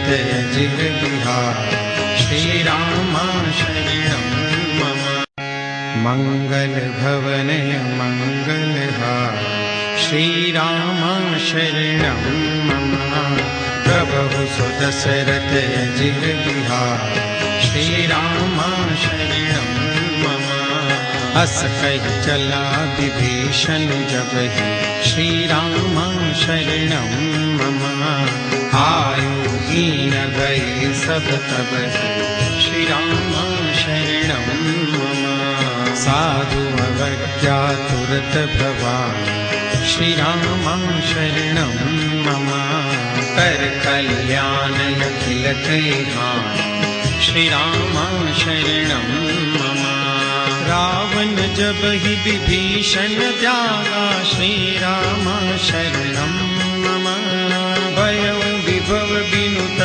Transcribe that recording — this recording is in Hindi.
दशरथ अजिर बिहार श्री राम शरणं मम। मंगल भवन मंगलहार श्री राम शरणं मम। प्रभु सुदशरथ अजिर बिहार श्री राम शरणं मम। अस कहि चला विभीषण जब ही श्री राम शरणं मम। आयु हीन गए सब तब ही श्री राम शरणं मम। साधु अवज्ञा तुरत भवामि श्री राम शरणं मम। कर कल्याण अखिल कल्याण श्री राम शरणं मम। रावण जब ही विभीषण त्यागा श्री राम शरणं मम। भयं विभव विनुत